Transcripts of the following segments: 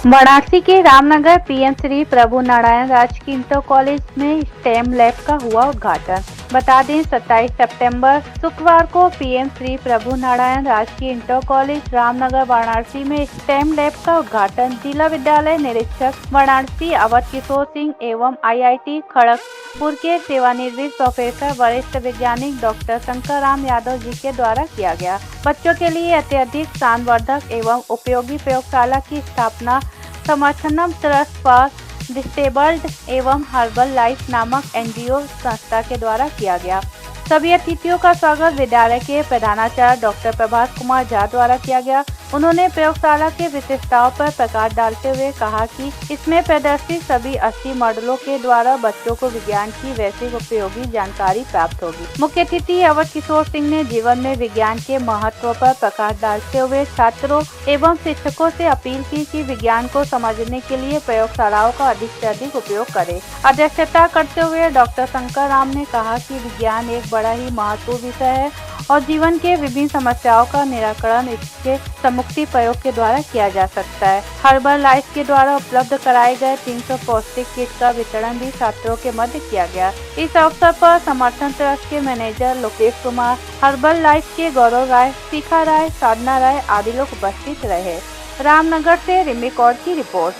वाराणसी के रामनगर पीएम श्री प्रभु नारायण राजकीय inter college में स्टेम लैब का हुआ उद्घाटन। बता दें 27 सितंबर शुक्रवार को पीएम श्री प्रभु नारायण राजकीय इंटर कॉलेज रामनगर वाराणसी में स्टेम लैब का उद्घाटन जिला विद्यालय निरीक्षक वाराणसी अवध किशोर सिंह एवं IIT खड़गपुर के सेवानिवृत्त प्रोफेसर वरिष्ठ वैज्ञानिक डॉक्टर शंकर राम यादव जी के द्वारा किया गया। बच्चों के लिए अत्यधिक सांवर्धक एवं उपयोगी प्रयोगशाला की स्थापना समर्थनम ट्रस्ट फॉर डिसेबल्ड एवं हर्बल लाइफ नामक NGO संस्था के द्वारा किया गया। सभी अतिथियों का स्वागत विद्यालय के प्रधानाचार्य डॉक्टर प्रभास कुमार झा द्वारा किया गया। उन्होंने प्रयोगशाला के विशेषताओं पर प्रकाश डालते हुए कहा कि इसमें प्रदर्शित सभी 80 मॉडलों के द्वारा बच्चों को विज्ञान की वैश्विक उपयोगी जानकारी प्राप्त होगी। मुख्य अतिथि अवध किशोर सिंह ने जीवन में विज्ञान के महत्व पर प्रकाश डालते हुए छात्रों एवं शिक्षकों से अपील की कि विज्ञान को समझने के लिए प्रयोगशालाओं का अधिक से अधिक उपयोग करें। अध्यक्षता करते हुए डॉक्टर शंकर राम ने कहा कि विज्ञान एक बड़ा ही महत्वपूर्ण विषय है और जीवन के विभिन्न समस्याओं का निराकरण इसके सम्मुक्ति प्रयोग के द्वारा किया जा सकता है। हर्बल लाइफ के द्वारा उपलब्ध कराए गए 300 पौष्टिक किट का वितरण भी छात्रों के मध्य किया गया। इस अवसर पर समर्थन ट्रस्ट के manager Lokesh Kumar, herbal life के गौरव राय, शिखा राय, साधना राय आदि लोग उपस्थित रहे। रामनगर से रिमी कौर की रिपोर्ट।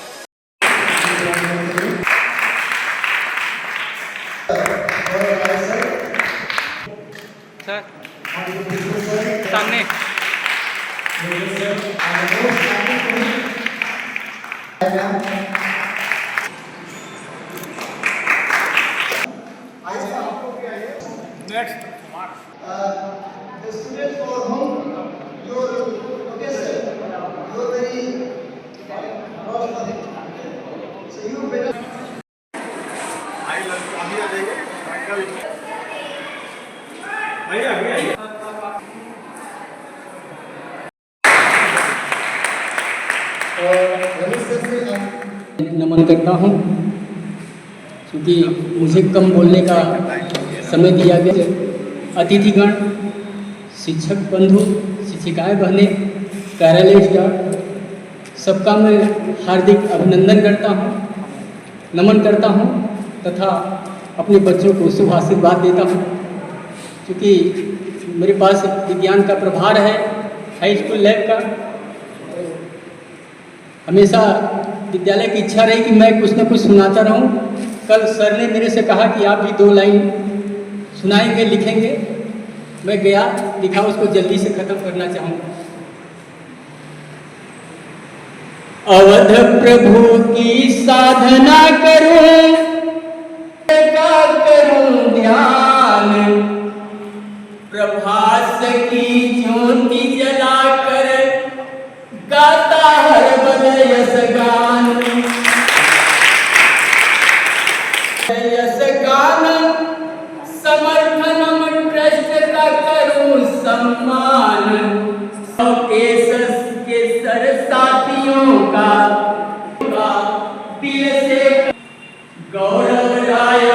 सामने the students for whom your location, your very so you better. नमन करता हूँ क्योंकि मुझे कम बोलने का समय दिया गया। अतिथिगण, शिक्षक बंधु, शिक्षिकाएं बहनें, कार्यालय स्टाफ सबका मैं हार्दिक अभिनंदन करता हूँ, नमन करता हूँ तथा अपने बच्चों को शुभ आशीर्वाद देता हूँ। क्योंकि मेरे पास विज्ञान का प्रभार है हाई स्कूल लैब का। हमेशा विद्यालय की इच्छा रही कि मैं कुछ न कुछ सुनाता रहूं। कल सर ने मेरे से कहा कि आप भी 2 लाइन सुनाएंगे, लिखेंगे। मैं गया, लिखा, उसको जल्दी से खत्म करना चाहूँगा। अवध प्रभु की साधना करूं, ध्यान, प्रभास की ज्योति जलाकर गाता हर्बल यश गान, समर्थनम ट्रस्ट का करूं सम्मान, के सर साथियों का दिल से गौरव राय।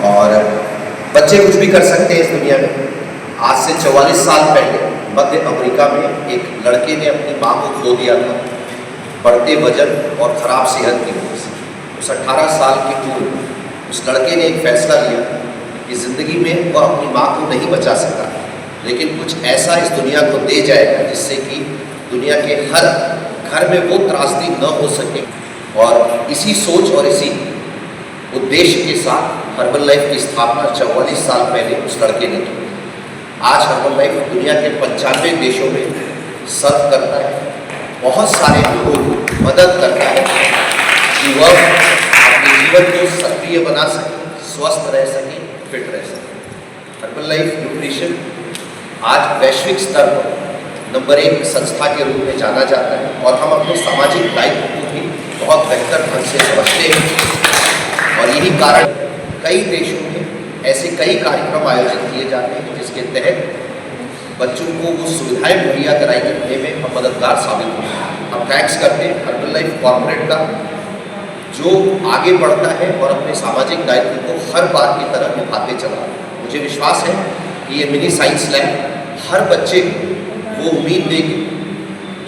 और बच्चे कुछ भी कर सकते हैं इस दुनिया में। आज से 44 साल पहले मध्य अमेरिका में एक लड़के ने अपनी माँ को खो दिया था बढ़ते वजन और खराब सेहत की वजह से। उस 18 साल की उम्र उस लड़के ने एक फैसला लिया कि ज़िंदगी में वह अपनी माँ को नहीं बचा सका, लेकिन कुछ ऐसा इस दुनिया को दे जाएगा जिससे कि दुनिया के हर घर में वो त्रासदी न हो सके। और इसी सोच और इसी उद्देश्य के साथ हर्बल लाइफ की स्थापना 44 साल पहले उस लड़के ने की। आज हर्बल लाइफ दुनिया के 95 देशों में सर्व करता है, बहुत सारे लोगों को मदद करता है कि वह अपने जीवन को सक्रिय बना सके, स्वस्थ रह सके, फिट रह सके। हर्बल लाइफ न्यूट्रिशन आज वैश्विक स्तर पर नंबर 1 संस्था के रूप में जाना जाता है और हम अपने सामाजिक दायित्व को भी बहुत बेहतर ढंग से समझते हैं। और यही कारण कई देशों में ऐसे कई कार्यक्रम आयोजित किए जाते हैं जिसके तहत बच्चों को वो सुविधाएं मुहैया कराई जाने में हम मददगार साबित होते हैं। हम थैंक्स करते हैं हर्बल लाइफ कॉर्पोरेट का, जो आगे बढ़ता है और अपने सामाजिक दायित्व को हर बार की तरह निभाते चला। मुझे विश्वास है कि ये मिनी साइंस लैब हर बच्चे को वो उम्मीद देगी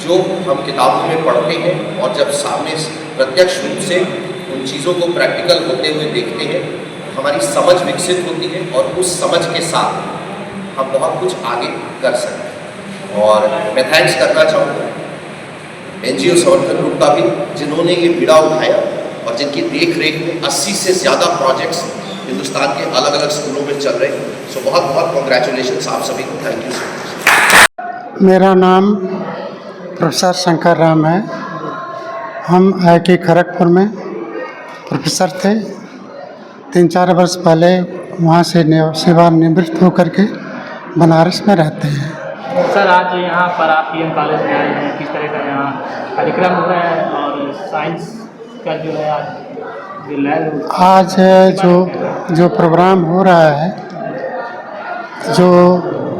जो हम किताबों में पढ़ते हैं और जब सामने प्रत्यक्ष रूप से उन चीज़ों को प्रैक्टिकल होते हुए देखते हैं, हमारी समझ विकसित होती है और उस समझ के साथ हम बहुत कुछ आगे कर सकते हैं। और मैं थैंक्स करना चाहूँगा NGO समर्थन ग्रुप का भी, जिन्होंने ये बीड़ा उठाया और जिनकी देख रेख में 80 से ज़्यादा प्रोजेक्ट्स हिंदुस्तान के अलग अलग स्कूलों में चल रहे हैं। सो बहुत बहुत कॉन्ग्रेचुलेशन आप सभी को। Thank you so much. मेरा नाम प्रोफेसर शंकर राम है। हम IIT खड़गपुर में प्रोफेसर थे। 3-4 वर्ष पहले वहाँ से सेवानिवृत्त होकर के बनारस में रहते हैं। सर, आज यहाँ पर आप PM कॉलेज में आए हैं, किस तरह का यहाँ कार्यक्रम हो रहा है और साइंस का जो है आज जो प्रोग्राम हो रहा है, जो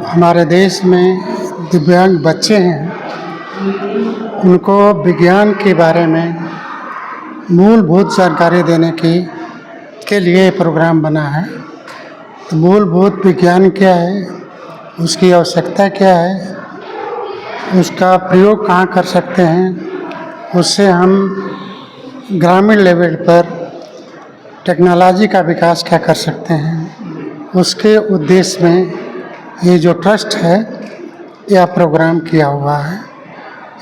हमारे देश में दिव्यांग बच्चे हैं उनको विज्ञान के बारे में मूलभूत जानकारी देने के लिए प्रोग्राम बना है। तो मूलभूत विज्ञान क्या है, उसकी आवश्यकता क्या है, उसका प्रयोग कहाँ कर सकते हैं, उससे हम ग्रामीण लेवल पर टेक्नोलॉजी का विकास क्या कर सकते हैं, उसके उद्देश्य में ये जो ट्रस्ट है यह प्रोग्राम किया हुआ है।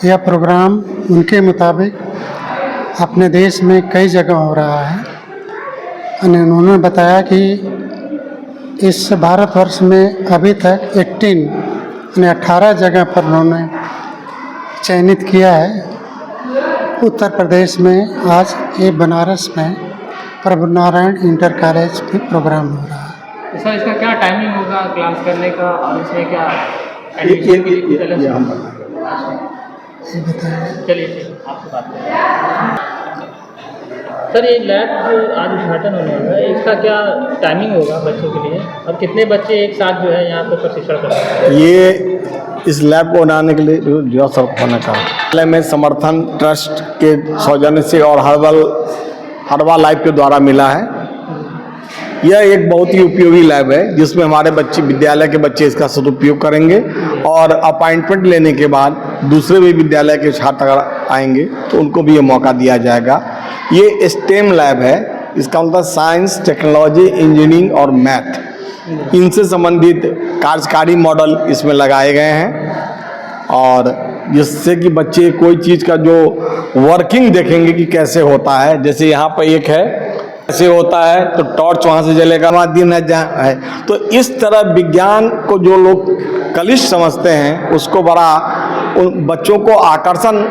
यह प्रोग्राम उनके मुताबिक अपने देश में कई जगह हो रहा है। उन्होंने बताया कि इस भारतवर्ष में अभी तक 18 जगह पर उन्होंने चयनित किया है। उत्तर प्रदेश में आज ये बनारस में प्रभु नारायण इंटर कॉलेज में प्रोग्राम हो रहा है। सर, इसका क्या टाइमिंग होगा क्लास करने का और इसमें क्या एडमिशन की ये बताएं। चलिए ठीक, आपसे बात करें। सर, ये लैब जो आज उद्घाटन होने वाला है, इसका क्या टाइमिंग होगा बच्चों के लिए और कितने बच्चे एक साथ जो है यहाँ पर प्रशिक्षण कर सकते हैं? ये इस लैब को बनाने के लिए जो सब होना का में समर्थन ट्रस्ट के सौजन्य से और हर्बल लाइफ के द्वारा मिला है। यह एक बहुत ही उपयोगी लैब है जिसमें हमारे बच्चे, विद्यालय के बच्चे इसका सदुपयोग करेंगे और अपॉइंटमेंट लेने के बाद दूसरे भी विद्यालय के छात्र अगर आएंगे तो उनको भी ये मौका दिया जाएगा। ये STEM लैब है, इसका मतलब साइंस, टेक्नोलॉजी, इंजीनियरिंग और मैथ, इनसे संबंधित कार्यकारी मॉडल इसमें लगाए गए हैं और जिससे कि बच्चे कोई चीज़ का जो वर्किंग देखेंगे कि कैसे होता है। जैसे यहाँ पर एक है, ऐसे होता है तो टॉर्च वहाँ से जलेगा, वहाँ दिन है जहाँ है। तो इस तरह विज्ञान को जो लोग कलिष्ठ समझते हैं उसको बड़ा उन बच्चों को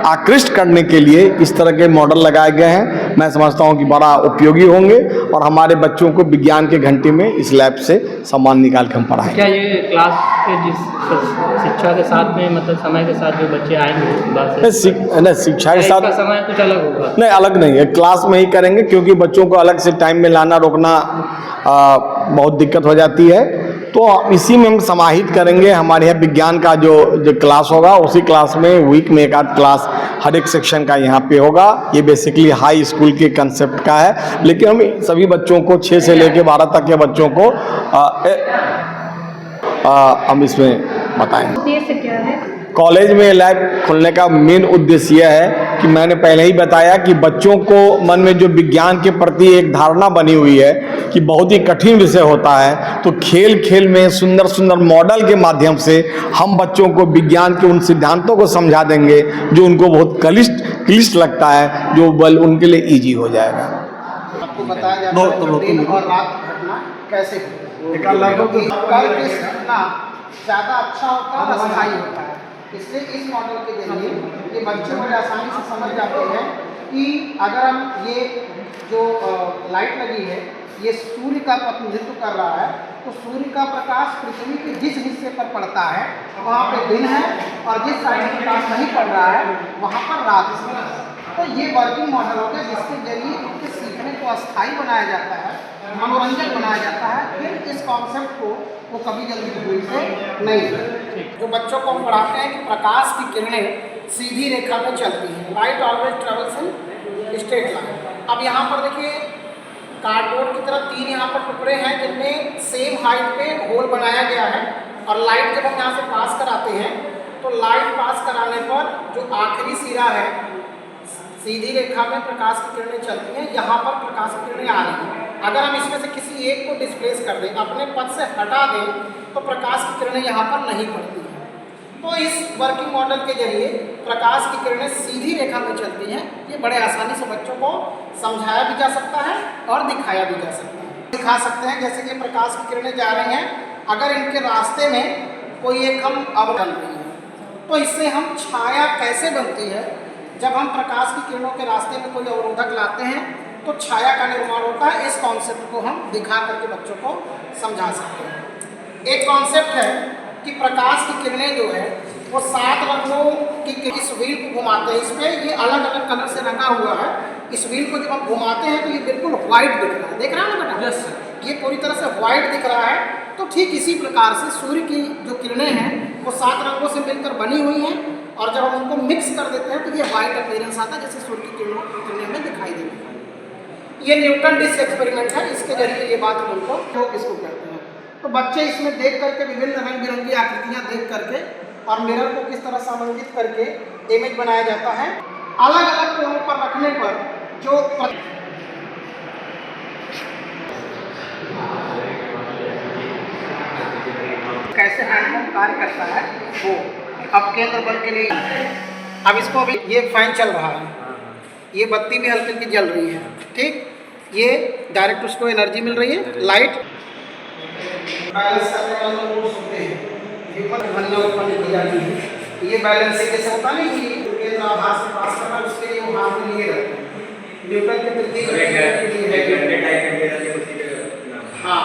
आकृष्ट करने के लिए इस तरह के मॉडल लगाए गए हैं। मैं समझता हूँ कि बड़ा उपयोगी होंगे और हमारे बच्चों को विज्ञान के घंटे में इस लैब से सामान निकाल के हम पढ़ाएंगे। क्या ये क्लास के जिस शिक्षा के साथ में मतलब समय के साथ जो बच्चे आएंगे शिक्षा के साथ समय कुछ अलग होगा? नहीं, अलग नहीं है, क्लास में ही करेंगे क्योंकि बच्चों को अलग से टाइम में लाना रोकना बहुत दिक्कत हो जाती है। तो इसी में हम समाहित करेंगे। हमारे यहाँ विज्ञान का जो क्लास होगा उसी क्लास में वीक में एक आध क्लास हर एक सेक्शन का यहाँ पे होगा। ये बेसिकली हाई स्कूल के कंसेप्ट का है, लेकिन हम सभी बच्चों को 6 से लेकर 12 तक के बच्चों को हम इसमें बताएंगे। उद्देश्य क्या है? कॉलेज में लैब खोलने का मेन उद्देश्य यह है कि मैंने पहले ही बताया कि बच्चों को मन में जो विज्ञान के प्रति एक धारणा बनी हुई है कि बहुत ही कठिन विषय होता है, तो खेल खेल में सुंदर सुंदर मॉडल के माध्यम से हम बच्चों को विज्ञान के उन सिद्धांतों को समझा देंगे जो उनको बहुत क्लिष्ट लगता है, जो बल उनके लिए ईजी हो जाएगा। आपको बताया जाता है कि दिन और रात घटना कैसे होती है, ज़्यादा अच्छा होता है और अस्थायी होता है। इसलिए इस मॉडल के जरिए ये बच्चे बड़े आसानी से समझ जाते हैं कि अगर हम ये जो लाइट लगी है ये सूर्य का प्रतिनिधित्व कर रहा है, तो सूर्य का प्रकाश पृथ्वी के जिस हिस्से पर पड़ता है वहाँ पे दिन है और जिस साइड में प्रकाश नहीं पड़ रहा है वहाँ पर रात है। तो ये वर्किंग मॉडल हो गया जिसके जरिए उनके सीखने को अस्थायी बनाया जाता है, मनोरंजन बनाया जाता है। फिर इस कॉन्सेप्ट को वो कभी जल्दी भूल से नहीं। जो बच्चों को हम पढ़ाते हैं कि प्रकाश की किरणें सीधी रेखा में चलती हैं, light always travels in straight line. अब यहाँ पर देखिए कार्डबोर्ड की तरह 3 यहाँ पर टुकड़े हैं जिनमें सेम हाइट पे होल बनाया गया है और लाइट जब हम यहाँ से पास कराते हैं तो लाइट पास कराने पर जो आखिरी सिरा है, सीधी रेखा में प्रकाश की किरणें चलती हैं, यहाँ पर प्रकाश की किरणें आ रही हैं। अगर हम इसमें से किसी एक को डिस्प्लेस कर दें, अपने पथ से हटा दें, तो प्रकाश की किरणें यहाँ पर नहीं पड़ती हैं। तो इस वर्किंग मॉडल के जरिए प्रकाश की किरणें सीधी रेखा में चलती हैं। ये बड़े आसानी से बच्चों को समझाया भी जा सकता है और दिखाया भी जा सकता है। दिखा सकते हैं जैसे कि प्रकाश की किरणें जा रही हैं, अगर इनके रास्ते में कोई एक हम अवरोध रही है, तो इससे हम छाया कैसे बनती है। जब हम प्रकाश की किरणों के रास्ते में कोई अवरोधक लाते हैं तो छाया का निर्माण होता है। इस कॉन्सेप्ट को हम दिखा करके बच्चों को समझा सकते हैं। एक कॉन्सेप्ट है कि प्रकाश की किरणें जो है वो 7 रंगों की इस व्हील को घुमाते हैं। इसमें ये अलग अलग कलर से रंगा हुआ है। इस व्हील को जब हम घुमाते हैं तो ये बिल्कुल व्हाइट दिख रहा है। देख रहा है ना बेटा? Yes sir. ये पूरी तरह से व्हाइट दिख रहा है। तो ठीक इसी प्रकार से सूर्य की जो किरणें हैं वो 7 रंगों से मिलकर बनी हुई हैं, और जब हम उनको मिक्स कर देते हैं तो ये व्हाइट अपीयरेंस आता है, जैसे सूर्य की किरणें हमें दिखाई देती है। ये न्यूटन डिस एक्सपेरिमेंट है, इसके जरिए ये बात हम उनको इसको कहते हैं। तो बच्चे इसमें देख करके विभिन्न रंग बिरंगी आकृतियाँ देख करके और मिरर को किस तरह समन्वित करके इमेज बनाया जाता है। अलग अलग कोणों पर रखने पर जो कैसे हैंडपम्प कार्य करता है वो अब केंद्र बल के लिए। अब इसको अभी ये फैन चल रहा है, ये बत्ती भी हल्की हल्की जल रही है, ठीक। ये डायरेक्ट उसको एनर्जी मिल रही है, लाइट बैलेंस करने वाले लोग होते हैं, ध्वनि उत्पन्न की जाती है। ये बैलेंसिंग जैसे होता नहीं कि केंद्र आधार से पास करना, उसके लिए वो हाथ में लिए रहते हैं। न्यूटन के तृतीय हाँ